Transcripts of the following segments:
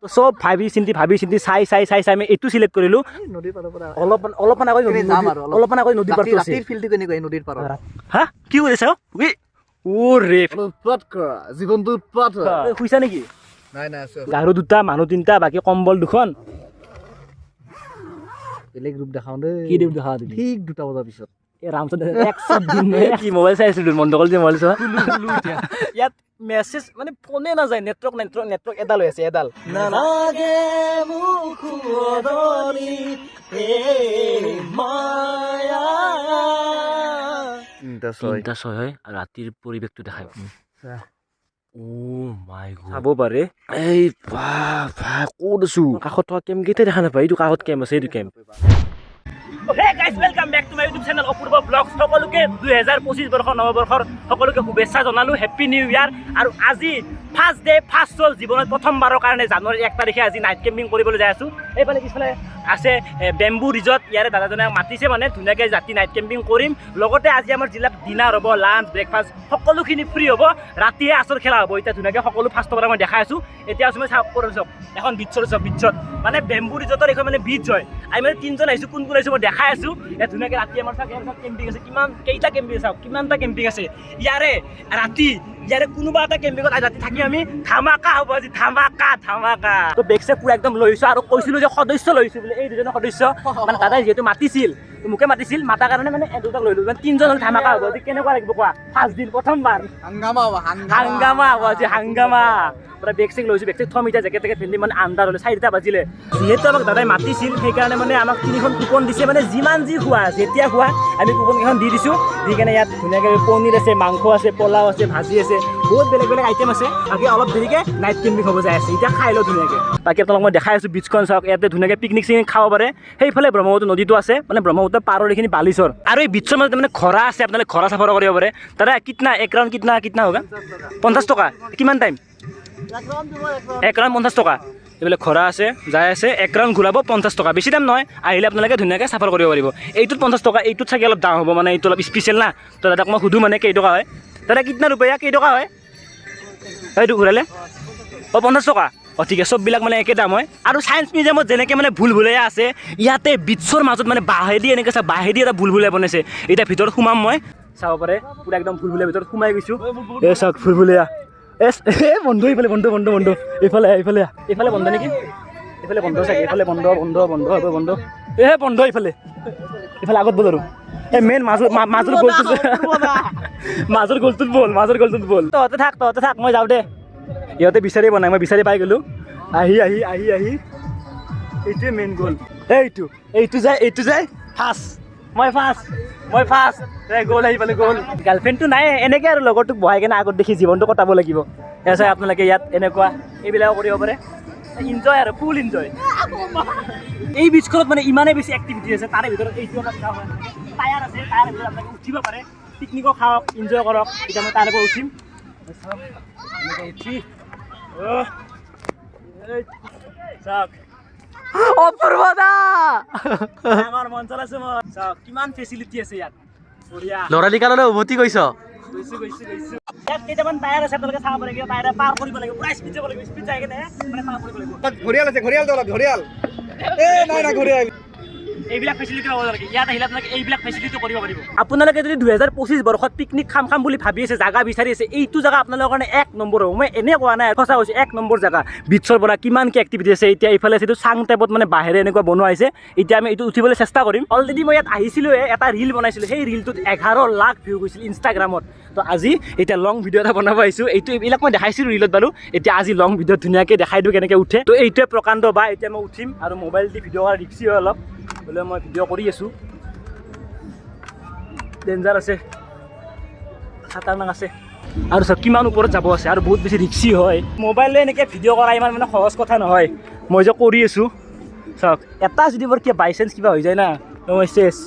তো সব ভাবি চিন্তি চাই আমি এইটো সিলেক্ট কৰিলো নদীৰ পাৰৰ পৰা অলপমান আগত নদীৰ পাৰটো আছে ৰাতিৰ ফিল্ডটো কেনেকুৱা নদীৰ পাৰৰ হা কি কৰিছা ও ৰে উৎপাত কৰা জীৱনটো উৎপাত শুইছা নেকি নাই আছো গাৰু দুটা মানুহ তিনিটা বাকী কম্বল দুখন বেলেগ ৰূপ দেখাও দেই কি ৰূপ দেখাও ঠিক 2টা বজাৰ পিছত এই ৰামচন্দ্ৰ কি মোবাইল চাই আছিলো মন কল যে মোবাইল চোৱা ইয়াত মেছেজ মানে ফোনে নাযায় নেটৱৰ্ক এডাল হৈ আছে এডাল নালাগে মোক শুৱনি মায়া 3:06 হয় আৰু ৰাতিৰ পৰিৱেশটো দেখাই ও মাই গড চাব পাৰে এই বাহ ক'ত আছো কাষত থকা কেম্প কেইটা দেখা নাপায় এইটো কাষত কেম্প আছে এইটো camp Hey guys, welcome back to my YouTube channel Apurba blog সকলোকে 2025 বৰ্ষৰ নৱবৰ্ষৰ সকলোকে শুভেচ্ছা জনালো হেপী নিউ ইয়াৰ আৰু আজি ফাৰ্ষ্ট ডে ফাৰ্ষ্ট চল জীৱনত প্ৰথমবাৰৰ কাৰণে জানুৱাৰী 1 তাৰিখে আজি নাইট কেম্পিং কৰিবলৈ যাই আছো এইফালে পিছফালে আছে বেম্বু ৰিজৰ্ট ইয়াৰে দাদাজনে মাতিছে মানে ধুনীয়াকৈ ৰাতি নাইট কেম্পিং কৰিম লগতে আজি আমাৰ জিলাত ডিনাৰ হ'ব লাঞ্চ ব্ৰেকফাষ্ট সকলোখিনি ফ্ৰী হ'ব ৰাতিয়ে আচল খেলা হ'ব এতিয়া ধুনীয়াকৈ সকলো ফাৰ্ষ্টৰ পৰা মই দেখাই আছো এতিয়া আছো মই চাওক চাওক এখন বিচৰ বিচত মানে বেম্বু ৰিজৰ্টৰ এখন মানে বিচ হয় আমি মানে 3জন আহিছোঁ কোন আহিছোঁ মই দেখাই আছো ইয়াত ধুনীয়াকৈ ৰাতি আমাৰ কেম্পিং আছে কেইটা কেম্পিং চাওক কিমানটা কেম্পিং আছে ইয়াৰে ৰাতি ইয়াৰে কোনোবা এটা কেম্পিঙত ৰাতি থাকি আমি ধামাকা হ'ব আজি ধামাকা তো বেগ চেগ পুৰা একদম লৈছোঁ আৰু কৈছিলোঁ যে সদস্য লৈছোঁ বোলে এই দুজনৰ সদস্য মানে দাদাই যিহেতু মাতিছিল মোকে মাতিছিল মাতাৰ কাৰণে মানে দুটাক লৈ ল'লোঁ মানে 3জন হ'লে ধামাকা হ'ব আজি কেনেকুৱা লাগিব কোৱা ফাৰ্ষ্ট দিন প্ৰথমবাৰ হাংগামা হ'ব আজি হাংগামা পুৰা বেগ চেগ লৈছোঁ বেগ চেগ থম এতিয়া জেকেট পিন্ধি মানে আন্ধাৰ হ'লে 4টা বাজিলে যিহেতু আমাক দাদাই মাতিছিল সেইকাৰণে মানে আমাক 3খন কুপন দিছে মানে যিমান যি খোৱা যেতিয়া খোৱা আমি কুপনকেইখন দি দিছোঁ দি কেনে ইয়াত ধুনীয়াকৈ পনীৰ আছে মাংস আছে পোলাও আছে ভাজি আছে বহুত বেলেগ আইটেম আছে বাকী অলপ দেৰিকৈ নাইট কেম্পিং হ'ব যাই আছে এতিয়া খাই লওঁ ধুনীয়াকৈ বাকী আপোনালোক মই দেখাই আছোঁ বিচখন চাওক ইয়াতে ধুনীয়াকৈ পিকনিক চিকনিক খাব পাৰে সেইফালে ব্ৰহ্মপুত্ৰ নদীটো আছে মানে ব্ৰহ্মপুত্ৰ পাৰৰ এইখিনি বালিচৰ আৰু এই বিচৰ মাজতে মানে ঘোঁৰা আছে আপোনালোকে ঘোঁৰা চাফাৰ কৰিব পাৰে দাদা কিতনা এক ৰাউণ্ড কিতনা হ'ব 50 টকা কিমান টাইম 1 ৰাউণ্ড 50 টকা এইবিলাক ঘোঁৰা আছে যাই আছে 1 ৰাউণ্ড ঘূৰাব 50 টকা বেছি দাম নহয় আহিলে আপোনালোকে ধুনীয়াকৈ চাফাৰ কৰিব পাৰিব এইটোত 50 টকা এইটোত চাগে অলপ দাম হ'ব মানে এইটো অলপ স্পেচিয়েল না তো দাদাক মই সুধোঁ মানে কেইটকা হয় দাদা কিতনা ৰুপয়া কেইটকা হয় এইটো ঘূৰালে 50 টকা ঠিক আছে চববিলাক মানে একে দাম হয় আৰু ছায়েন্স মিউজিয়ামত যেনেকৈ মানে ভুলভুলেয়া আছে ইয়াতে বিচৰ মাজত মানে বাঁহেদি এনেকৈ বাঁহেদি এটা ভুলভুলেয়া বনাইছে এতিয়া ভিতৰত সোমাম মই চাব পাৰে পুৰা একদম ভুলভুলেয়া ভিতৰত সোমাই গৈছোঁ এই চাওক ভুলভুলেয়া বন্ধু এইফালে বন্ধ নেকি এইফালে বন্ধ চাগে এইফালে বন্ধ এইফালে আগত বল আৰু এই মেইন মাজৰ গলটোত বল তহঁতে থাক মই যাওঁ দে ইহঁতে বিচাৰি বনাই মই বিচাৰি পাই গ'লোঁ আহি এইটোৱে মেইন গ'ল এইটো যায় মই ফাৰ্ষ্ট গ'ল আহি পালে গ'ল গাৰ্লফ্ৰেণ্ডটো নাই এনেকৈ আৰু লগৰটোক বহাই কেনে আগত দেখি জীৱনটো কটাব লাগিব চাই আপোনালোকে ইয়াত এনেকুৱা এইবিলাকো কৰিব পাৰে ইনজয় আৰু ফুল ইনজয় এই বিচখনত মানে ইমানেই বেছি এক্টিভিটি আছে তাৰে ভিতৰত এইটো এটা টায়াৰ আছে টায়াৰ ভিতৰত আপোনালোকে উঠিব পাৰে পিকনিকো খাওক ইনজয় কৰক এতিয়া মই তাৰ পৰা উঠিম চাওক অপূৰ্বদা আমাৰ মঞ্চল আছে মই চাওক কিমান ফেচিলিটি আছে ইয়াত বঢ়িয়া লৰালি কাললৈ উভতি গৈছোঁ ইয়াত কেইটামান টায়াৰ আছে আপোনালোকে চাব পাৰে টায়াৰে পাৰ কৰিব লাগিব পুৰা স্পীড যাব লাগিব স্পীড যাই কেনে মানে পাৰ কৰিব লাগিব ঘৰিয়াল এইবিলাক ফেচিলিটি হ'ব লাগে ইয়াত আহিলে আপোনালোকে এইবিলাক ফেচিলিটি কৰিব পাৰিব আপোনালোকে যদি 2025 বৰ্ষত পিকনিক খাম বুলি ভাবি আছে জাগা বিচাৰি আছে এইটো জাগা আপোনালোকৰ কাৰণে 1 নম্বৰ হ'ব মই এনে কোৱা নাই সঁচা কৈছোঁ 1 নম্বৰ জাগা বিচৰ পৰা কিমান কি এক্টিভিটি আছে এতিয়া এইফালে আছে এইটো চাং টাইপত মানে বাহিৰে এনেকুৱা বনোৱা হৈছে এতিয়া আমি এইটো উঠিবলৈ চেষ্টা কৰিম অলৰেডি মই ইয়াত আহিছিলোঁ এটা ৰিল বনাইছিলোঁ সেই ৰিলটোত 11 লাখ ভিউ গৈছিল ইনষ্টাগ্ৰামত তো আজি এতিয়া লং ভিডিঅ' এটা বনাব আহিছোঁ এইবিলাক মই দেখাইছিলোঁ ৰিলত বাৰু এতিয়া আজি লং ভিডিঅ'ত ধুনীয়াকৈ দেখাই দিওঁ কেনেকৈ উঠে তো এইটোৱে প্ৰকাণ্ড বা এতিয়া মই উঠিম আৰু মোবাইল দি ভিডিঅ' কৰা ৰিক্সি হয় অলপ বোলে মই ভিডিঅ' কৰি আছোঁ ডেঞ্জাৰ আছে খাতাৰনাক আছে আৰু চাওক কিমান ওপৰত যাব আছে আৰু বহুত বেছি ৰিক্সি হয় মোবাইলে এনেকৈ ভিডিঅ' কৰা ইমান মানে সহজ কথা নহয় মই যে কৰি আছোঁ চাওক এটা যদি মোৰ কিবা বাইচান্স কিবা হৈ যায় না মই চেছ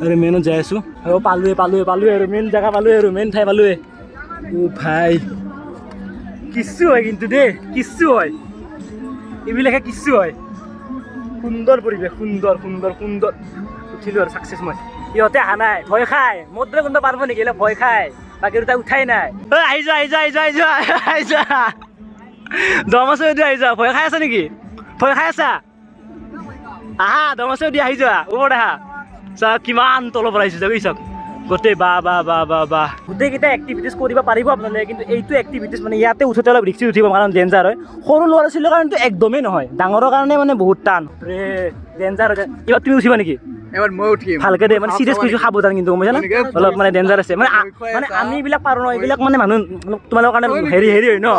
আৰু মেইনত যাই আছোঁ আৰু পালোৱে আৰু মেইন জেগা পালোৱে আৰু মেইন ঠাই পালোৱে ভাই কিচ্ছু হয় কিন্তু দেই কিচ্ছু হয় এইবিলাকে কিচ্ছু হয় সুন্দৰ পৰিৱেশ সুন্দৰ উঠিলোঁ আৰু ছাকচেছ মই ইহঁতে অহা নাই ভয় খাই মোৰ দৰে কোনোবা পাৰিব নেকি ভয় খাই বাকী দুটা উঠাই নাই আহি যোৱা দম আছে যদি আহি যোৱা ভয় খাই আছা নেকি ভয় খাই আছা আহা দম আছে যদি আহি যোৱা ওপৰত আহা চাওক কিমান তলৰ পৰা আহিছোঁ চাওক গোটেই বা গোটেইকেইটা এক্টিভিটিজ কৰিব পাৰিব আপোনালোকে কিন্তু এইটো এক্টিভিটিজ মানে ইয়াতে উঠোতে অলপ ৰিক্সি উঠিব কাৰণ ডেঞ্জাৰ হয় সৰু ল'ৰা ছোৱালীৰ কাৰণেতো একদমেই নহয় ডাঙৰৰ কাৰণে মানে বহুত টান ডেঞ্জাৰ হয় এইবাৰ তুমি উঠিবা নেকি এবাৰ মই উঠিম ভালকে দে মানে চিৰিয়াছ কৈছোঁ সাৱধান কিন্তু গম পাইছা না অলপ মানে ডেঞ্জাৰ আছে মানে মানে আমি এইবিলাক পাৰোঁ ন এইবিলাক মানে মানুহ তোমালোকৰ কাৰণে হেৰি হয় ন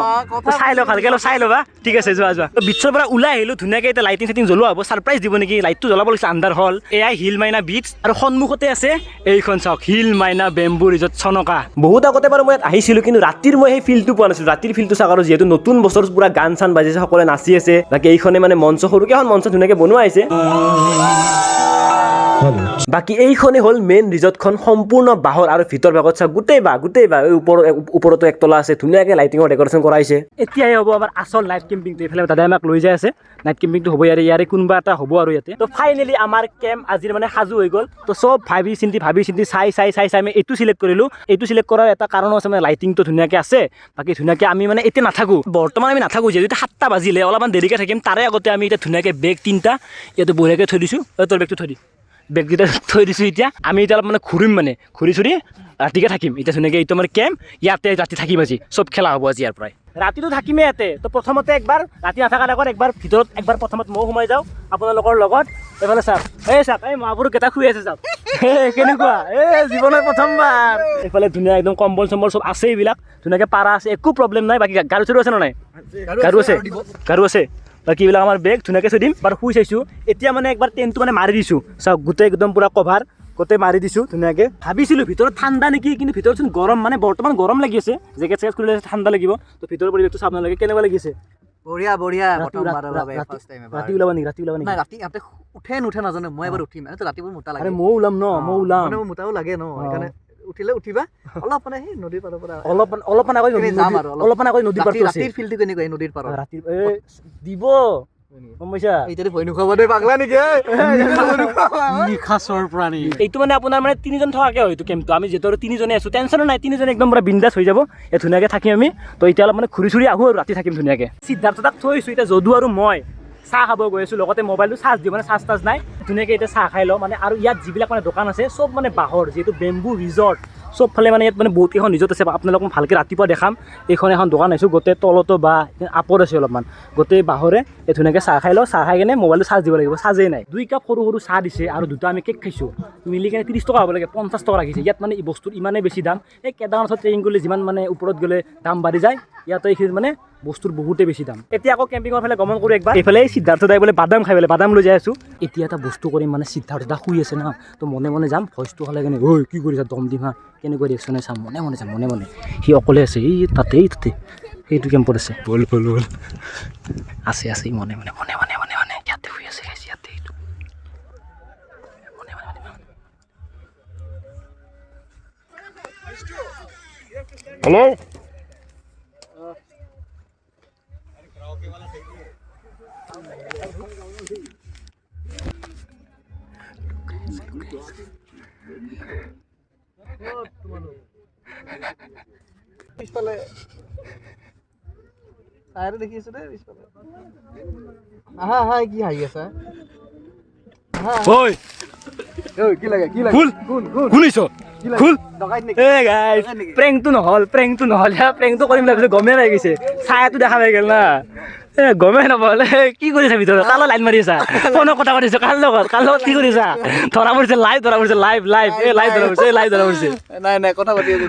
চাই লওঁ ভালকে অলপ চাই ল'বা ঠিক আছে যোৱা বিচৰ পৰা ওলাই আহিলোঁ ধুনীয়াকৈ এতিয়া লাইটিং চাইটিং জ্বলোৱা হ'ব ছাৰপ্ৰাইজ দিব নেকি লাইটটো জ্বলাব লাগিছে আন্ধাৰ হ'ল এয়াই হিল মাইনা বিচ আৰু সন্মুখতে আছে এইখন চাওক হিল মাইনা বেম্বু ৰিজৰ্ট চনকা বহুত আগতে বাৰু মই ইয়াত আহিছিলোঁ কিন্তু ৰাতিৰ মই সেই ফিল্ডটো পোৱা নাছিলোঁ ৰাতিৰ ফিল্ডটো চাওক আৰু যিহেতু নতুন বছৰ পুৰা গান চান বাজিছে সকলোৱে নাচি আছে বাকী এইখনে মানে মঞ্চ সৰুকৈ এখন মঞ্চ ধুনীয়াকৈ বনোৱা হৈছে বাকী এইখনে হ'ল মেইন ৰিজৰ্টখন সম্পূৰ্ণ বাঁহৰ আৰু ভিতৰ ভাগত চাওক গোটেই বাঁহ ওপৰতো একতলা আছে ধুনীয়াকৈ লাইটিঙৰ ডেকৰেশ্যন কৰা হৈছে এতিয়াই হ'ব আমাৰ আচল নাইট কেম্পিংটো এইফালে দাদাই আমাক লৈ যাই আছে নাইট কেম্পিংটো হ'ব ইয়াৰে কোনোবা এটা হ'ব আৰু ইয়াতে তো ফাইনেলি আমাৰ কেম্প আজিৰ মানে সাজু হৈ গ'ল তো চব ভাবি চিন্তি চাই আমি এইটো চিলেক্ট কৰিলোঁ এইটো চিলেক্ট কৰাৰ এটা কাৰণ আছে মানে লাইটিংটো ধুনীয়াকৈ আছে বাকী ধুনীয়াকৈ আমি মানে এতিয়া নাথাকোঁ বৰ্তমান আমি নাথাকোঁ যিহেতু 7টা বাজিলে অলপমান দেৰিকৈ থাকিম তাৰে আগতে আমি এতিয়া ধুনীয়াকৈ বেগ 3টা ইয়াতে বঢ়িয়াকৈ থৈ দিছোঁ তোৰ বেগটো থৈ দি বেগকেইটা থৈ দিছোঁ এতিয়া আমি এতিয়া অলপ মানে ঘূৰিম মানে ঘূৰি ৰাতিকে থাকিম এতিয়া ধুনীয়াকৈ এইটো আমাৰ কেম্প ইয়াতে ৰাতি থাকিম আজি চব খেলা হ'ব আজি ইয়াৰ পৰাই ৰাতিটো থাকিমেই ইয়াতে তো প্ৰথমতে একবাৰ ৰাতি নাথাকাৰ আগত একবাৰ ভিতৰত একবাৰ প্ৰথমত ময়ো সোমাই যাওঁ আপোনালোকৰ লগত এইফালে চাওক এই মহাপুৰুষকেইটা শুই আছে চাওক কেনেকুৱা জীৱনৰ প্ৰথমবাৰ এইফালে ধুনীয়া একদম কম্বল চম্বল চব আছে এইবিলাক ধুনীয়াকৈ পাৰা আছে একো প্ৰব্লেম নাই বাকী গাৰু চাৰু আছে নে নাই গাৰু আছে বাকী এইবিলাক আমাৰ বেগ ধুনীয়াকৈ থৈ দিম বাৰু শুই চাইছোঁ এতিয়া মানে একবাৰ টেণ্টটো মানে মাৰি দিছোঁ চাওক গোটেই একদম পূৰা কভাৰ গোটেই মাৰি দিছোঁ ধুনীয়াকৈ ভাবিছিলোঁ ভিতৰত ঠাণ্ডা নেকি কিন্তু ভিতৰতচোন গৰম মানে বৰ্তমান গৰম লাগি আছে জেকেট চেকেট খুলিলে ঠাণ্ডা লাগিব তো ভিতৰৰ পৰিৱেশটো চাব নালাগে কেনেকুৱা লাগিছে বঢ়িয়া ৰাতি ওলাবা নেকি নাই ৰাতি ইয়াতে উঠে নুঠে নাজানো মই এবাৰ উঠিম ৰাতিপুৱা মোটা লাগে ময়ো ওলাম ন মই ওলাম মানে মোটাও লাগে ন সেইকাৰণে উঠিলে উঠিবা অলপ মানে সেই নদীৰ পাৰৰ পৰা অলপমান আগত নদীৰ পাৰটো আছে ৰাতিৰ ফিল্ডটো কেনেকুৱা নদীৰ পাৰত ৰাতিৰ দিব গম পাইছা এইটো ভয় নোখোৱাব দেই পাগলা নেকি নিশাচৰ প্ৰাণী এইটো মানে আপোনাৰ মানে 3জন থকাকৈ হয় এইটো কেম্পটো আমি যিহেতু 3জনে আছোঁ টেনশ্যনো নাই 3জনে একদম পুৰা বিন্দাছ হৈ যাব এই ধুনীয়াকৈ থাকিম আমি তো এতিয়া অলপ মানে ঘূৰি আহোঁ আৰু ৰাতি থাকিম ধুনীয়াকৈ সিদ্ধাৰ্থক থৈছোঁ এতিয়া যদু আৰু মই চাহ খাব গৈ আছোঁ লগতে মোবাইলটো চাৰ্জ দিওঁ মানে চাৰ্জ নাই ধুনীয়াকৈ এতিয়া চাহ খাই লওঁ মানে আৰু ইয়াত যিবিলাক মানে দোকান আছে চব মানে বাঁহৰ যিহেতু বেম্বু ৰিজৰ্ট চবফালে মানে ইয়াত মানে বহুতকেইখন ৰিজৰ্ট আছে আপোনালোকক মই ভালকৈ ৰাতিপুৱা দেখাম এইখন এখন দোকান আহিছোঁ গোটেই তলতো বা আপত আছে অলপমান গোটেই বাঁহৰে এই ধুনীয়াকৈ চাহ খাই লওঁ চাহ খাই কিনে মোবাইলটো চাৰ্জ দিব লাগিব চাৰ্জেই নাই 2 কাপ সৰু চাহ দিছে আৰু 2টা আমি কেক খাইছোঁ মিলি কিনে 30 টকা হ'ব লাগে 50 টকা ৰাখিছে ইয়াত মানে এই বস্তুৰ ইমানেই বেছি দাম এই কেদাৰনাথত ট্ৰেকিং কৰিলে যিমান মানে ওপৰত গ'লে দাম বাঢ়ি যায় ইয়াতে এইখিনি মানে বস্তুৰ বহুতেই বেছি দাম এতিয়া আকৌ কেম্পিঙৰ ফালে গমন কৰোঁ একবাৰ এইফালে সিদ্ধাৰ্থ দাই বোলে বাদাম খাই বোলে বাদাম লৈ যাই আছোঁ এতিয়া এটা বস্তু কৰিম মানে সিদ্ধাৰ্থ দা শুই আছে না তো মনে যাম ভইচটো হ'লে কেনে ঐ কি কৰিছা দম দিম হা কেনেকুৱা ৰিয়েকশ্যনে চাম মনে সি অকলে আছে এই তাতে সেইটো কেম্পত আছে বল আছে মনে ইয়াতে শুই আছে ইয়াতে এইটো হেল্ল' পিছফালে চাইৰে দেখি আছো দেই পিছফালে আহা কি হাঁহি আছা ঐ কি লাগে শুনিছ খুল ডকাইত নেকি এ গাইছ প্ৰেংকটো নহ'ল প্ৰেংকটো কৰিম লাগিছে গমেই লাগি গৈছে চায়াটো দেখা পাই গ'ল না গমেই নাপালে কি কৰিছা ভিতৰত কাৰ লাইন মাৰি আছা ফোনত কথা পাতিছো কাৰ লগত কি কৰিছা ধৰা পৰিছে লাইভ ধৰা পৰিছে নাই কথা পাতি আছো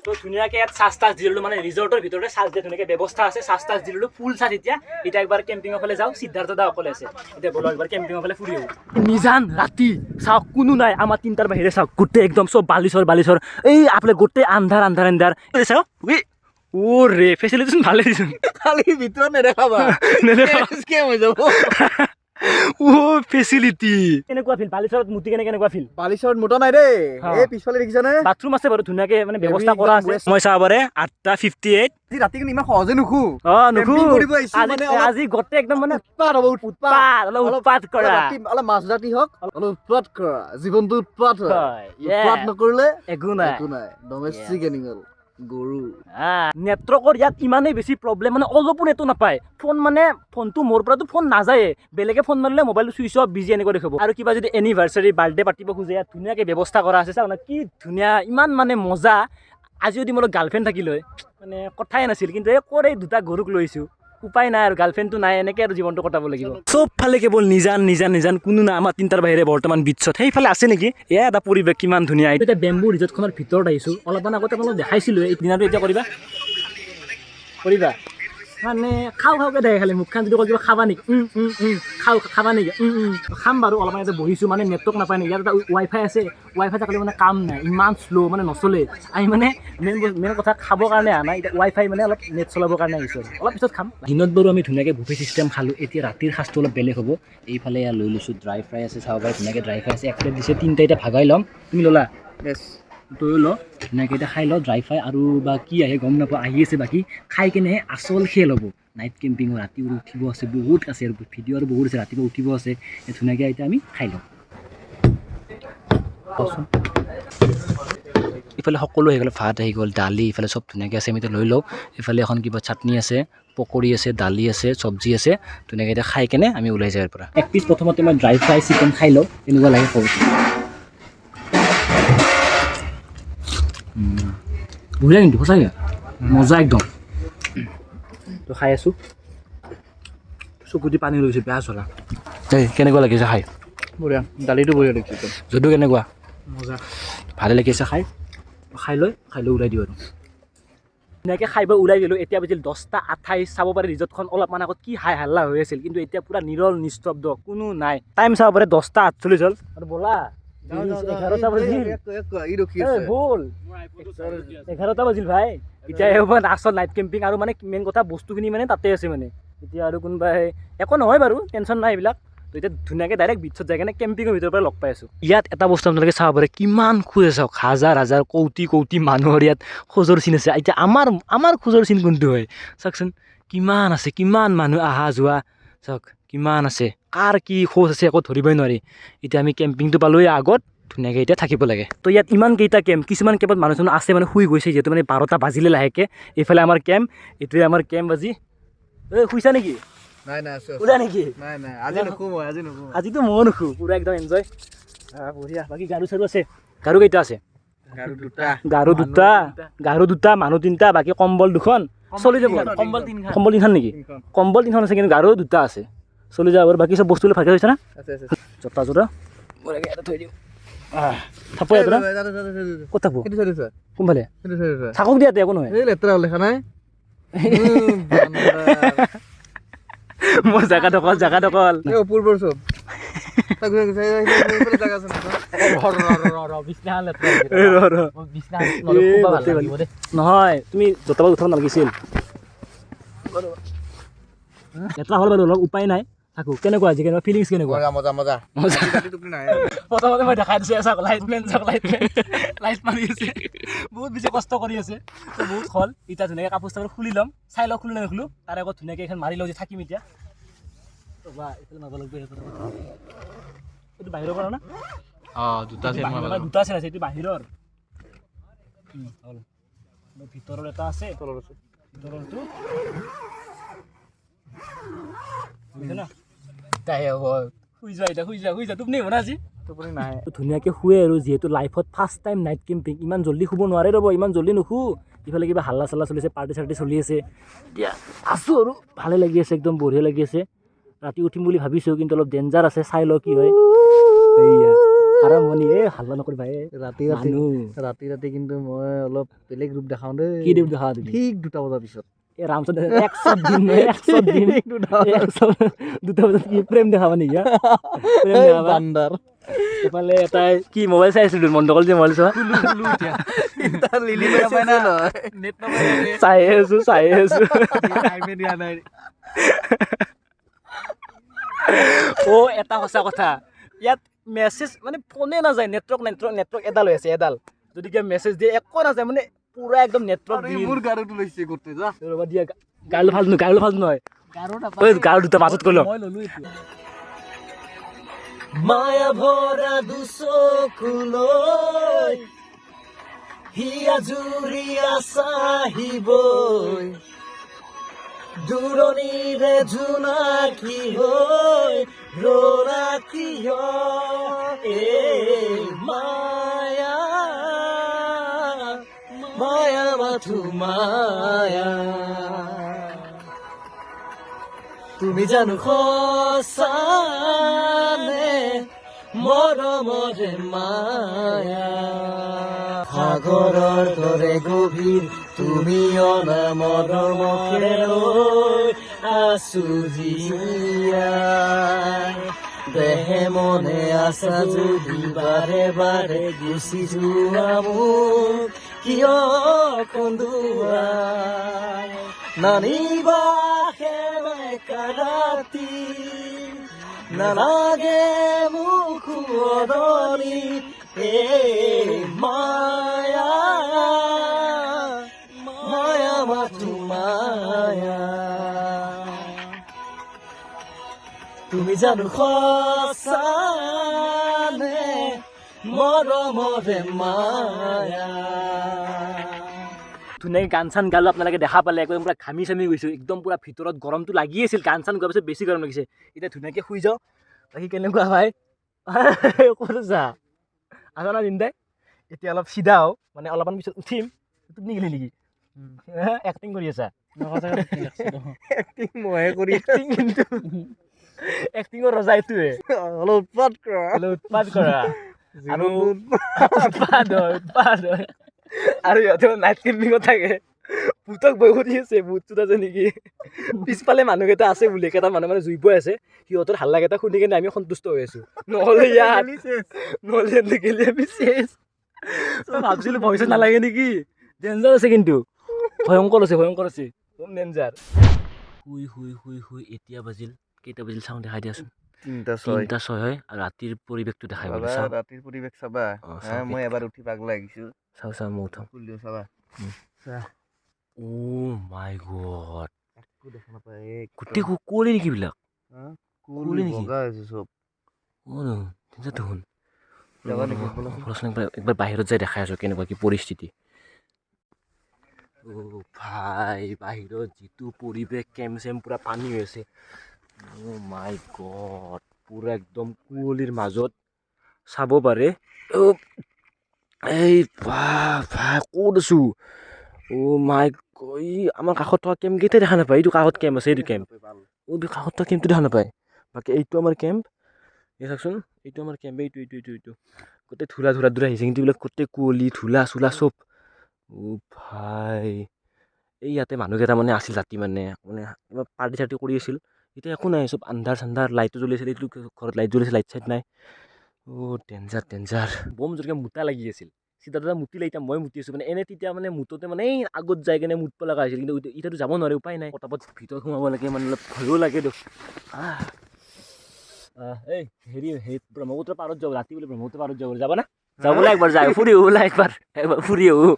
তো ধুনীয়াকৈ ইয়াত চাৰ্জ দিলোঁ মানে ৰিজৰ্টৰ ভিতৰতে চাৰ্জ দিয়া ধুনীয়াকৈ ব্যৱস্থা আছে চাৰ্জ দিলোঁ ফুল চাৰ্জ এতিয়া একবাৰ কেম্পিঙৰ ফালে যাওঁ সিদ্ধাৰ্থ দা অকলে আছে এতিয়া ব'লক একবাৰ কেম্পিঙৰ ফালে ফুৰি আহোঁ নিজান ৰাতি চাওক কোনো নাই আমাৰ 3টাৰ বাহিৰে চাওক গোটেই একদম চব বালিচৰ এই আপোনাৰ গোটেই আন্ধাৰ চাওক ৰে ফেচিলিটিচোন ভালে দিছোঁ খালি ভিতৰত নেদেখাবা স্কেম হৈ যাব ফেচিলিটি কেনেকুৱা ফিল বালিচৰত মুতি কেনেকুৱা ফিল বালিচৰত মুতা নাই দেই এই পিছফালে দেখিছানে বাথৰুম আছে বাৰু ধুনীয়াকৈ মানে ব্যৱস্থা কৰা আছে মই চাব পাৰে 8:58 ৰাতি কিন্তু ইমান সহজে নুখো আজি গোটেই একদম মানে উৎপাত কৰা অলপ মাছজাতি হওক অলপ উৎপাত কৰা জীৱনটো উৎপাত হয় উৎপাত নকৰিলে একো নাই ডমেষ্টিক এনিমেল গৰু নেটৱৰ্কৰ ইয়াত ইমানেই বেছি প্ৰব্লেম মানে অলপো নেটো নাপায় ফোন মানে ফোনটো মোৰ পৰাতো ফোন নাযায়ে বেলেগে ফোন মাৰিলে মোবাইলটো চুইচ অফ বিজি এনেকৈ দেখাব আৰু কিবা যদি এনিভাৰ্চাৰী বাৰ্থডে পাতিব খোজে ইয়াত ধুনীয়াকৈ ব্যৱস্থা কৰা আছে চাওক না কি ধুনীয়া ইমান মানে মজা আজি যদি মোৰ গাৰ্লফ্ৰেণ্ড থাকিল হয় মানে কথাই নাছিল কিন্তু এই দুটা গৰুক লৈছোঁ উপায় নাই আৰু গাৰ্লফ্ৰেণ্ডটো নাই এনেকৈ আৰু জীৱনটো কটাব লাগিব চবফালে কেৱল নিজান কোনো নাই আমাৰ তিনিটাৰ বাহিৰে বৰ্তমান বিচত সেইফালে আছে নেকি এয়া এটা পৰিৱেশ কিমান ধুনীয়া এতিয়া বেম্বু ৰিজৰ্টখনৰ ভিতৰত আহিছোঁ অলপমান আগতে আপোনালোক দেখাইছিলোঁ এই দিনাটো এতিয়া কৰিবা মানে খাওঁকৈ দেখে খালি মুখখন যদি কিবা খাবা নেকি খাবা নেকি খাম বাৰু অলপমান ইয়াতে বহিছোঁ মানে নেটৱৰ্ক নাপায় নেকি ইয়াত এটা ৱাইফাই আছে ৱাইফাই থাকিলে মানে কাম নাই ইমান শ্ল' মানে নচলে আমি মানে মেইন কথা খাবৰ কাৰণে অহা নাই এতিয়া ৱাইফাই মানে অলপ নেট চলাবৰ কাৰণে আহিছোঁ অলপ পিছত খাম দিনত বাৰু আমি ধুনীয়াকৈ বুফে চিষ্টেম খালোঁ এতিয়া ৰাতিৰ সাঁজটো অলপ বেলেগ হ'ব এইফালে লৈ লৈছোঁ ড্ৰাই ফ্ৰাই আছে চাব পাৰে ধুনীয়াকৈ ড্ৰাই ফ্ৰাই আছে এক প্লেট দিছে তিনিটা এতিয়া ভাগাই ল'ম তুমি ল'লা তয়ো ল ধুনীয়াকৈ এতিয়া খাই ল ড্ৰাই ফ্ৰাই আৰু বা কি আহে গম নাপাওঁ আহি আছে বাকী খাই কিনে আচল খেল হ'ব নাইট কেম্পিঙৰ ৰাতিপুৱা উঠিব আছে বহুত আছে আৰু ভিডিঅ' আৰু বহুত আছে ৰাতিপুৱা উঠিব আছে ধুনীয়াকৈ এতিয়া আমি খাই লওঁ ইফালে সকলো আহি গ'ল ভাত আহি গ'ল দালি ইফালে চব ধুনীয়াকৈ আছে আমি এতিয়া লৈ লওঁ ইফালে এখন কিবা চাটনি আছে পকৰি আছে দালি আছে চব্জি আছে ধুনীয়াকৈ এতিয়া খাই কেনে আমি ওলাই যাওঁ ইয়াৰ পৰা এক পিচ প্ৰথমতে মই ড্ৰাই ফ্ৰাই চিকেন খাই লওঁ এনেকুৱা লাগে কওঁ বঢ়িয়া কিন্তু সঁচাকৈ মজা একদম তো খাই আছোঁ চকুদি পানী লৈছোঁ বেয়া চলা এই কেনেকুৱা লাগিছে খাই বঢ়িয়া দালিটো বঢ়িয়া দেখিছোঁ যদিও কেনেকুৱা মজা ভালে লাগিছে খাই লৈ ওলাই দিওঁ আৰু ধুনীয়াকৈ খাই বৈ ওলাই দিলোঁ এতিয়া বাজিল 10:28 চাব পাৰে ৰিজৰ্টখন অলপমান আগত কি হাই হাল্লা হৈ আছিল কিন্তু এতিয়া পূৰা নিৰল নিস্তব্ধ কোনো নাই টাইম চাব পাৰে 10:48 হ'ল আৰু ব'লা 11টা বাজিল ব'ল 11টা বাজিল ভাই এতিয়া এইবাৰ আচল নাইট কেম্পিং আৰু মানে মেইন কথা বস্তুখিনি মানে তাতে আছে মানে এতিয়া আৰু কোনোবাই একো নহয় বাৰু টেনশ্যন নাই এইবিলাক তো এতিয়া ধুনীয়াকৈ ডাইৰেক্ট বিচত যাই কিনে কেম্পিঙৰ ভিতৰৰ পৰা লগ পাই আছোঁ ইয়াত এটা বস্তু আপোনালোকে চাব পাৰে কিমান খোজ আছে চাওক হাজাৰ কৌটি মানুহৰ ইয়াত খোজৰ চিন আছে এতিয়া আমাৰ খোজৰ চিন কোনটো হয় চাওকচোন কিমান আছে কিমান মানুহ অহা যোৱা চাওক কিমান আছে কাৰ কি খোজ আছে একো ধৰিবই নোৱাৰি এতিয়া আমি কেম্পিংটো পালোঁৱে আগত ধুনীয়াকৈ এতিয়া থাকিব লাগে তো ইয়াত ইমান কেইটা কেম্প কিছুমান কেম্পত মানুহ আছে মানে শুই গৈছে যিহেতু মানে 12টা বাজিলে লাহেকৈ এইফালে আমাৰ কেম্প এইটোৱে আমাৰ কেম্প বাজি শুইছা নেকি নাই উৰা নেকি নাই আজি নুখো আজিতো ময়ো নুখো পুৰা একদম এনজয় বঢ়িয়া বাকী গাৰু চাৰু আছে গাৰু কেইটা আছে গাৰু দুটা মানুহ 3টা বাকী কম্বল 2খন চলি যাব কম্বল 3খন নেকি কম্বল 3খন আছে কিন্তু গাৰু 2টা আছে চলি যাব আৰু বাকী চব বস্তুবিলাক ভালকৈ হৈছে না জোতা এটা থৈ দিওঁ থাপো ইয়াত ক'ত থাকোঁ কোনফালে থাকক দিয়াতে একো নহয় লেতেৰা লেখা নাই মই জাগা দখল অপূৰ্বৰ চব নহয় তুমি জোতা উঠাব নালাগিছিল লেতেৰা হ'ল বাৰু অলপ উপায় নাই থাকোঁ কেনেকুৱা আজি কেনেকুৱা ফিলিংছ কেনেকুৱা মজা প্ৰথমতে মই দেখাই দিছোঁ চাওক লাইট মাৰি আছে বহুত বেছি কষ্ট কৰি আছে বহুত হ'ল এতিয়া ধুনীয়াকৈ কাপোৰ চাপোৰ খুলি ল'ম চাই লওঁ খুলি নেখোলোঁ তাৰ আগত ধুনীয়াকৈ এখন মাৰি লওঁ যে থাকিম এতিয়া বা এইফালে মাৰিব লাগিব এইটো বাহিৰৰ পৰা না দুটা আছে এইটো বাহিৰৰ হ'ল ভিতৰৰ এটা আছে ভিতৰৰটো ধুনীয়াকৈ শুৱে আৰু যিহেতু লাইফত ফাৰ্ষ্ট টাইম নাইট কেম্পিং ইমান জল্দি শুব নোৱাৰে ৰ'ব ইমান জল্দি নুশু ইফালে কিবা হাল্লা চাল্লা চলিছে পাৰ্টি চাৰ্টি চলি আছে এতিয়া আছোঁ আৰু ভালে লাগি আছে একদম বঢ়িয়া লাগি আছে ৰাতি উঠিম বুলি ভাবিছোঁ কিন্তু অলপ ডেঞ্জাৰ আছে চাই লওঁ কি হয় এইয়া আৰম্ভণি হাল্লা নকৰি ভাই ৰাতি কিন্তু মই অলপ বেলেগ ৰূপ দেখাওঁ দেই কি ৰূপ দেখা ঠিক 2টা বজাৰ পিছত ৰামচন্দ্ৰ 100 দিন 2টা বজাত কি প্ৰেম দেখাবা নেকি এইফালে এটাই কি মোবাইল চাই আছিলোঁ মণ্ডকল যে মোবাইল চোৱা চাই আছোঁ এটা সঁচা কথা ইয়াত মেছেজ মানে ফোনে নাযায় নেটৱৰ্ক এডাল হৈ আছে এডাল যদি কিবা মেছেজ দিয়ে একো নাযায় মানে পুৰা একদম নেটৱৰ্ক মোৰ গাৰুটো লৈছে গোটে যা ৰ'বা দিয়া গাৰু ভাল নহয় গাৰু দুটা মাজত কৰি লওঁ মায়া ভৰা দুচকুলৈ হিয়া জুৰিয়া চাহিবই দূৰণিৰে জোনাকী হৈ ৰৰাকী মায়া মায়া মাথো মায়া তুমি জানো সঁচানে মৰমৰে মায়া সাগৰৰ দৰে গভীৰ তুমি অনামৰ মুখে ৰৈ আছো জীয়াই দেহে মনে আছা যদি বাৰে বাৰে গুচি যোৱা মোক কিয় কন্দুৱাই নানিবা সেমেকা ৰাতি নালাগে মোক শুৱনি মায়া মায়া মাথো মায়া তুমি জানো সঁচানে মৰমৰে মায়া ধুনীয়াকৈ গান চান গালো আপোনালোকে দেখা পালে একদম পুৰা ঘামি চামি গৈছোঁ একদম পুৰা ভিতৰত গৰমটো লাগি আছিল গান চান গোৱাৰ পিছত বেছি গৰম লাগিছে এতিয়া ধুনীয়াকৈ শুই যাওঁ বাকী কেনেকুৱা ভাই ক'ত আছা আছা না জিন্দাই এতিয়া অলপ চিধা হওঁ মানে অলপমান পিছত উঠিম টোপনি গ'লি নেকি এক্টিং কৰি আছা এক্টিং ময়ে কৰি এক্টিং কিন্তু এক্টিঙৰ ৰজা এইটোৱে অলপ উৎপাত কৰা উৎপাত কৰা আৰু উৎপাত হয় আৰু সিহঁতে নাইট কেম্পিঙত থাকে ভূতক বৈ কৰি আছে ভূত চুত আছে নেকি পিছফালে মানুহকেইটা আছে বুলি কেইটা মানুহ মানে জুই বৈ আছে সিহঁতৰ হাল্লাকেইটা শুনি কিনে আমি সন্তুষ্ট হৈ আছোঁ নহ'লে ইয়াত নহ'লে গেলি আমি চেচ ভাবছিলোঁ ভয় নালাগে নেকি ডেঞ্জাৰ আছে কিন্তু ভয়ংকৰ আছে কম ডেঞ্জাৰ শুই শুই শুই শুই এতিয়া বাজিল কেইটা বাজিল চাওঁ দেখাই দিয়াচোন 3:06 হয় আৰু ৰাতিৰ পৰিৱেশটো দেখাই পালোঁ ৰাতিৰ পৰিৱেশ চাবা মই এবাৰ উঠি পাগলা আহিছোঁ চাওঁ মই উঠাম চাবা অ' মাই গড একো দেখা নাপায় গোটেই কুঁৱলী নেকি এইবিলাক কুঁৱলী বগা হৈছে চব দেখোন একবাৰ বাহিৰত যাই দেখাই আছোঁ কেনেকুৱা কি পৰিস্থিতি অ' ভাই বাহিৰত যিটো পৰিৱেশ কেম্প চেম্প পূৰা পানী হৈ আছে অ' মাই গড পূৰা একদম কুঁৱলীৰ মাজত চাব পাৰে এই ভাই ক'ত আছোঁ অ' মাই আমাৰ কাষত থকা কেম্পকেইটাই দেখা নাপায় এইটো কাষত কেম্প আছে এইটো কেম্প কাষত থকা কেম্পটো দেখা নাপায় বাকী এইটো আমাৰ কেম্প এই চাওকচোন এইটো আমাৰ কেম্প এইটো গোটেই ধূলা আহিছে কিন্তু এইবিলাক গোটেই কুঁৱলী ধূলা চোলা চব অ' ভাই এই ইয়াতে মানুহকেইটা মানে আছিল ৰাতি মানে পাৰ্টি চাৰ্টি কৰি আছিল এতিয়া একো নাই চব আন্ধাৰ চান্ধাৰ লাইটো জ্বলি আছিল এইটো ঘৰত লাইট জ্বলিছে লাইট চাইট নাই অ' ডেঞ্জাৰ বম জোৰকৈ মুতা লাগি আছিল চিধা মুতিলে এতিয়া মই মুতি আছোঁ মানে এনে তেতিয়া মানে মুতোতে মানে এই আগত যাই কিনে মুতব লগা হৈছিল কিন্তু এতিয়াতো যাব নোৱাৰে উপায় নাই পটাপট ভিতৰত সোমাব লাগে মানে অলপ ভয়ো লাগে এই হেৰি ব্ৰহ্মপুত্ৰ পাৰত যাব ৰাতি বোলে ব্ৰহ্মপুত্ৰ পাৰত যাব যাবা না যাবলৈ একবাৰ যায় ফুৰি ওলা একবাৰ ফুৰি আহোঁ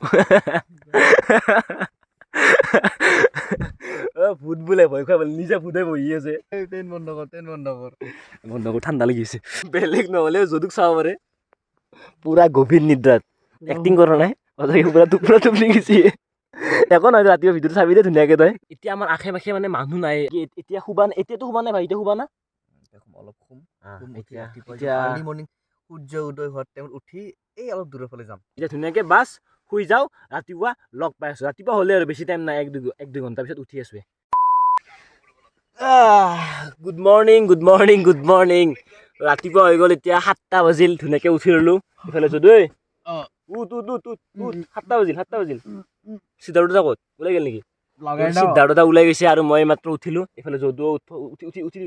ভূত বোলে ভয় খুৱাই বোলে নিজে ভূতে বহি আছে ট্ৰেইন বন্ধ কৰ ঠাণ্ডা লাগিছে বেলেগ নহ'লেও যদুক চাব পাৰে পূৰা গভীৰ নিদ্ৰাত এক্টিং কৰা নাই পূৰা টোপনি গেছি একো নহয় ৰাতিপুৱা ভিতৰত চাবি দে ধুনীয়াকৈ তই এতিয়া আমাৰ আশে পাশে মানে মানুহ নাই এতিয়াতো শুবা নাই ভাই এতিয়া শুবা না অলপ এতিয়া আৰ্লি মৰ্ণিং সূৰ্য উদয় হোৱাৰ টাইমত উঠি এই অলপ দূৰৰ ফালে যাম এতিয়া ধুনীয়াকৈ বাছ শুই যাওঁ ৰাতিপুৱা লগ পাই আছোঁ ৰাতিপুৱা হ'লে আৰু বেছি টাইম নাই 1-2 ঘণ্টাৰ পিছত উঠি আছোঁ গুড মৰ্ণিং ৰাতিপুৱা হৈ গ'ল এতিয়া 7টা বাজিল ধুনীয়াকৈ উঠি ল'লোঁ ইফালে আছোঁ দেই 7টা বাজিল সিদ্ধাৰ্থ ক'ত ওলাই গ'ল নেকি সিদ্ধাৰ্থ ওলাই গৈছে আৰু মই মাত্ৰ উঠিলোঁ এইফালে যদু উঠি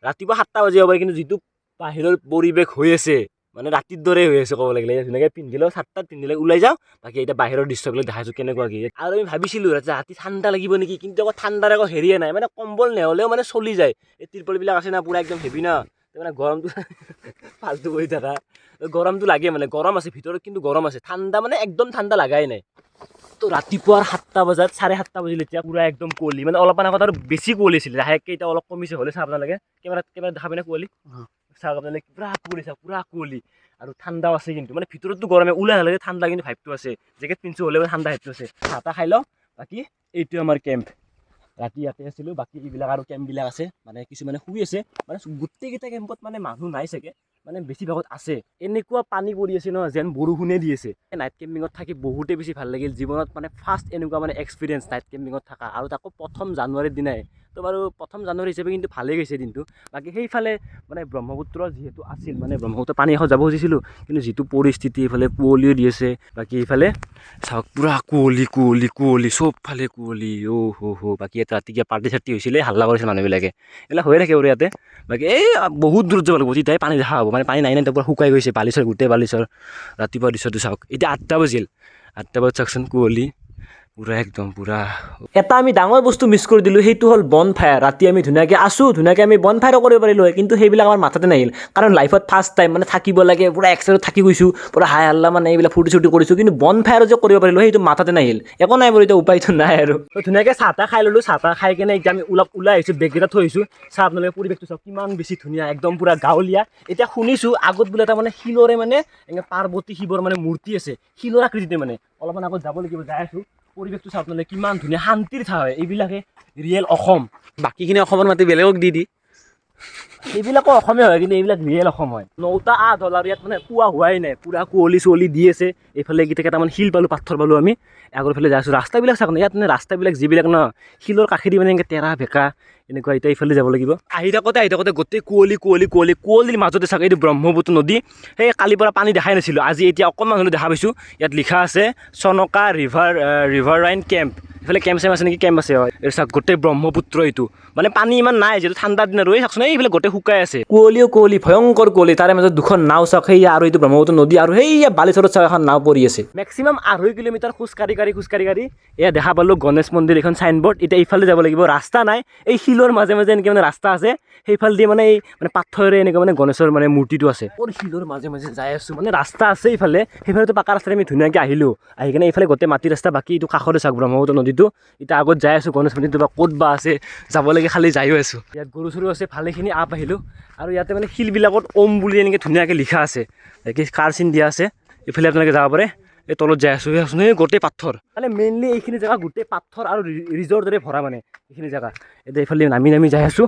ৰাতিপুৱা 7টা বাজি হ'ব কিন্তু যিটো বাহিৰৰ পৰিৱেশ হৈ আছে মানে ৰাতিৰ দৰে হৈ আছে ক'ব লাগিলে ধুনীয়াকৈ পিন্ধিলেও 7টাত পিন্ধিলে ওলাই যাওঁ বাকী এতিয়া বাহিৰৰ দৃশ্যবিলাক দেখাইছোঁ কেনেকুৱা কি আৰু আমি ভাবিছিলোঁ ৰাতি ঠাণ্ডা লাগিব নেকি কিন্তু আকৌ ঠাণ্ডাৰ আকৌ হেৰিয়ে নাই মানে কম্বল নহ'লেও মানে চলি যায় এই তিৰপলবিলাক আছে না পূৰা একদম হেভি না মানে গৰমটো ফাল্টু কৰি থাকা গৰমটো লাগে মানে গৰম আছে ভিতৰত কিন্তু গৰম আছে ঠাণ্ডা মানে একদম ঠাণ্ডা লাগাই নাই তো ৰাতিপুৱাৰ 7টা বজাত 7:30 বাজিল এতিয়া পূৰা একদম কুঁৱলী মানে অলপমান আগত আৰু বেছি কুঁৱলী আছিল লাহেকৈ এতিয়া অলপ কমিছে হ'লে চাব নালাগে কেমেৰাত দেখা পাই না কুঁৱলী চাওক আপোনালোকে পুৰা কুঁৱলী আৰু ঠাণ্ডাও আছে কিন্তু মানে ভিতৰততো গৰমে ওলাই হ'লে ঠাণ্ডা কিন্তু ভাইবটো আছে জেকেট পিন্ধিছোঁ হ'লেও ঠাণ্ডা ভাইবটো আছে চাহ খাই লওঁ বাকী এইটো আমাৰ কেম্প ৰাতি ইয়াতে আছিলোঁ বাকী এইবিলাক আৰু কেম্পবিলাক আছে মানে কিছুমানে শুই আছে মানে গোটেইকেইটা কেম্পত মানে মানুহ নাই চাগে মানে বেছিভাগত আছে এনেকুৱা পানী পৰি আছে ন যেন বৰষুণে দি আছে নাইট কেম্পিঙত থাকি বহুতেই বেছি ভাল লাগিল জীৱনত মানে ফাৰ্ষ্ট এনেকুৱা মানে এক্সপিৰিয়েঞ্চ নাইট কেম্পিঙত থকা আৰু তাকো 1ম জানুৱাৰীৰ দিনাই তো বাৰু 1ম জানুৱাৰী হিচাপে কিন্তু ভালেই গৈছে দিনটো বাকী সেইফালে মানে ব্ৰহ্মপুত্ৰ যিহেতু আছিল মানে ব্ৰহ্মপুত্ৰ পানী এখন যাব খুজিছিলোঁ কিন্তু যিটো পৰিস্থিতি এইফালে কুঁৱলীও দি আছে বাকী এইফালে চাওক পুৰা কুঁৱলী চবফালে কুঁৱলী হ বাকী ইয়াত ৰাতি কিবা পাৰ্টি চাৰ্টি হৈছিলে হাল্লা কৰিছে মানুহবিলাকে এইবিলাক হৈয়ে থাকে বাৰু ইয়াতে বাকী এই বহুত দূৰত যাব লাগিব তেতিয়াই পানী দেখা হ'ব মানে পানী নাই পুৰা শুকাই গৈছে বালিচৰ গোটেই বালিচৰ ৰাতিপুৱা দৃশ্যটো চাওক এতিয়া 8টা বাজিল 8টা বজাত চাওকচোন কুঁৱলী পুৰা একদম পুৰা এটা আমি ডাঙৰ বস্তু মিছ কৰি দিলোঁ সেইটো হ'ল বন ফায়াৰ ৰাতি আমি ধুনীয়াকৈ আমি বন ফায়াৰো কৰিব পাৰিলোঁ হয় কিন্তু সেইবিলাক আমাৰ মাথাতে নাহিল কাৰণ লাইফত ফাৰ্ষ্ট টাইম মানে থাকিব লাগে পুৰা এক্সাইটেড থাকি গৈছোঁ পুৰা হাই হাল্লা মানে এইবিলাক ফূৰ্তি চূৰ্তি কৰিছোঁ কিন্তু বন ফায়াৰো যে কৰিব পাৰিলোঁ সেইটো মাথাতে নাহিল একো নাই বাৰু এতিয়া উপায়টো নাই আৰু ধুনীয়াকৈ চাহ খাই ল'লোঁ চাহ খাই কেনে এতিয়া আমি ওলাই আহিছোঁ বেগকেইটা থৈ আহিছোঁ চাহ আপোনালোকে পৰিৱেশটো চাওক কিমান বেছি ধুনীয়া একদম পুৰা গাঁৱলীয়া এতিয়া শুনিছোঁ আগত বোলে এটা মানে শিলৰে মানে এনেকৈ পাৰ্বতী শিৱৰ মানে মূৰ্তি আছে শিলৰ আকৃতিতে মানে অলপমান আগত যাব লাগিব যাই আছোঁ পৰিৱেশটো চাওক আপোনালোকে কিমান ধুনীয়া শান্তিৰ ঠাই হয় এইবিলাকে ৰিয়েল অসম বাকীখিনি অসমৰ মাটি বেলেগক দি এইবিলাকো অসমে হয় কিন্তু এইবিলাক ৰিয়েল অসম হয় 9টা 8 হ'ল আৰু ইয়াত মানে পুৱা হোৱাই নাই পুৰা কুঁৱলী দি আছে এইফালে এইকেইটা কেইটামান শিল পালোঁ পাথৰ পালোঁ আমি আগৰ ফালে যাই আছোঁ ৰাস্তাবিলাক চাওক না ইয়াত মানে ৰাস্তাবিলাক যিবিলাক ন শিলৰ কাষেদি মানে এনেকৈ তেৰা ভেকা এনেকুৱা এতিয়া এইফালে যাব লাগিব আহি থাকোঁতে গোটেই কুঁৱলীৰ মাজতে চাওক এইটো ব্ৰহ্মপুত্ৰ নদী সেই কালিৰ পৰা পানী দেখাই নাছিলোঁ আজি এতিয়া অকণমান হ'লেও দেখা পাইছোঁ ইয়াত লিখা আছে চনকা ৰিভাৰ ৰাইন কেম্প এইফালে কেম্প আছে নেকি কেম্প আছে হয় এইটো চাওক গোটেই ব্ৰহ্মপুত্ৰ এইটো মানে পানী ইমান নাই যিহেতু ঠাণ্ডা দিন আৰু এই চাওকচোন এইফালে গোটেই শুকাই আছে কুঁৱলী ভয়ংকৰ কুঁৱলী তাৰে মাজত দুখন নাও চাওক সেইয়া আৰু এইটো ব্ৰহ্মপুত্ৰ নদী আৰু সেইয়া বালিচৰত চাওক এখন নাও পৰি আছে মেক্সিমাম 2.5 কিলোমিটাৰ খোজকাঢ়ি এয়া দেখা পালোঁ গণেশ মন্দিৰ এখন চাইনবোৰ্ড এতিয়া এইফালে যাব লাগিব ৰাস্তা নাই এই শিলৰ মাজে এনেকৈ মানে ৰাস্তা আছে সেইফালে দি মানে এই মানে পাথৰেৰে এনেকৈ মানে গণেশৰ মানে মূৰ্তিটো আছে শিলৰ মাজে যাই আছোঁ মানে ৰাস্তা আছে সেইফালেতো পাকা ৰাস্তাৰে আমি ধুনীয়াকৈ আহিলোঁ আহি কিনে এইফালে গোটেই মাটি ৰাস্তা বাকী এইটো কাষতে চাওক ব্ৰহ্মপুত্ৰ নদীটো এতিয়া আগত যাই আছোঁ গণেশ মন্দিৰটো বা ক'ত বা আছে যাব লাগে খালি যায়ো আছোঁ ইয়াত গৰু চৰু আছে ভালেখিনি আপ আহিলোঁ আৰু ইয়াতে মানে শিলবিলাকত ওম বুলি এনেকৈ ধুনীয়াকৈ লিখা আছে কাৰ চিন দিয়া আছে এইফালে আপোনালোকে যাব পাৰে এই তলত যাই আছোঁ এই গোটেই পাথৰ মানে মেইনলি এইখিনি জেগা গোটেই পাথৰ আৰু ৰিজৰ দৰে ভৰা মানে এইখিনি জেগা এতিয়া এইফালে নামি যাই আছোঁ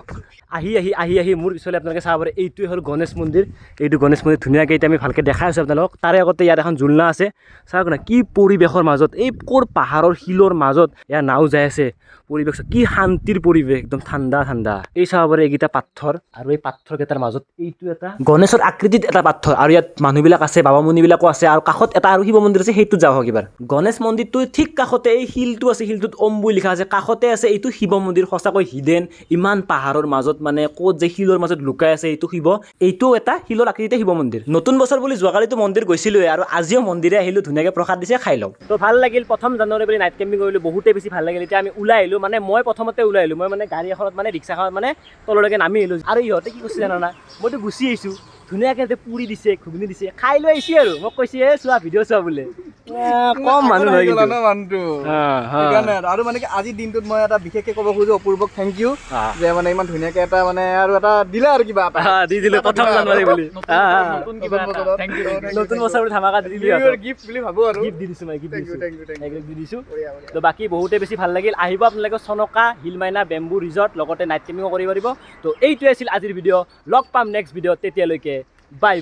আহি মোৰ পিছলৈ আপোনালোকে চাব পাৰে এইটোৱে হ'ল গণেশ মন্দিৰ এইটো গণেশ মন্দিৰ ধুনীয়াকৈ এতিয়া আমি ভালকৈ দেখাই আছোঁ আপোনালোকক তাৰে আগতে ইয়াত এখন জুলনা আছে চাওক না কি পৰিৱেশৰ মাজত এই পাহাৰৰ শিলৰ মাজত ইয়াৰ নাও যাই আছে পৰিৱেশ কি শান্তিৰ পৰিৱেশ একদম ঠাণ্ডা এই চাব পাৰে এইকেইটা পাথৰ আৰু এই পাথৰকেইটাৰ মাজত এইটো এটা গণেশৰ আকৃতিত এটা পাথৰ আৰু ইয়াত মানুহবিলাক আছে বাবা মুনিবিলাকো আছে আৰু কাষত এটা আৰু শিৱ মন্দিৰ আছে সেইটো যাওক এবাৰ গণেশ মন্দিৰটো ঠিক কাষতে এই শিলটো আছে শিলটোত ওম বুলি লিখা আছে কাষতে আছে এইটো শিৱ মন্দিৰ সঁচাকৈ হিডেন ইমান পাহাৰৰ মাজত মানে ক'ত যে শিলৰ মাজত লুকাই আছে এইটো শিৱ এইটো এটা শিলৰ আকৃতিতে শিৱ মন্দিৰ নতুন বছৰ বুলি যোৱাকালিতো মন্দিৰ গৈছিলোৱে আৰু আজিও মন্দিৰে আহিলোঁ ধুনীয়াকৈ প্ৰসাদ দিছে খাই লওঁ তো ভাল লাগিল 1ম জানুৱাৰী বুলি নাইট কেম্পিং কৰিলোঁ বহুতেই বেছি ভাল লাগিল এতিয়া আমি ওলাই আহিলোঁ মানে মই প্ৰথমতে ওলাই আহিলোঁ মই মানে গাড়ী এখনত মানে ৰিক্সাখনত মানে তললৈকে নামি আহিলোঁ আৰু ইহঁতে কি কৈছে জানা মইতো গুচি আহিছোঁ ধুনীয়াকৈ পুৰি দিছে ঘুগুনি দিছে খাই লৈ আহিছে আৰু মোক কৈছে চোৱা ভিডিঅ' চোৱা বোলে কম মানুহ হয় কিন্তু আৰু মানে কি আজিৰ দিনটোত মই এটা বিশেষকৈ ক'ব খোজোঁ অপূৰ্বক থেংক ইউ যে মানে ইমান ধুনীয়াকৈ এটা মানে আৰু এটা দিলে আৰু কিবা এটা দি দিলে 1ম জানুৱাৰী বুলি নতুন বছৰ বুলি ধামাকা দি দিলি গিফ্ট বুলি ভাবোঁ আৰু গিফ্ট দি দিছোঁ মই গিফ্ট দি দিছোঁ তো বাকী বহুতেই বেছি ভাল লাগিল আহিব আপোনালোকে চনকা হিলমাইনা বেম্বু ৰিজৰ্ট লগতে নাইট কেম্পিঙো কৰিব পাৰিব তো এইটোৱে আছিল আজিৰ ভিডিঅ' লগ পাম নেক্সট ভিডিঅ'ত তেতিয়ালৈকে বাই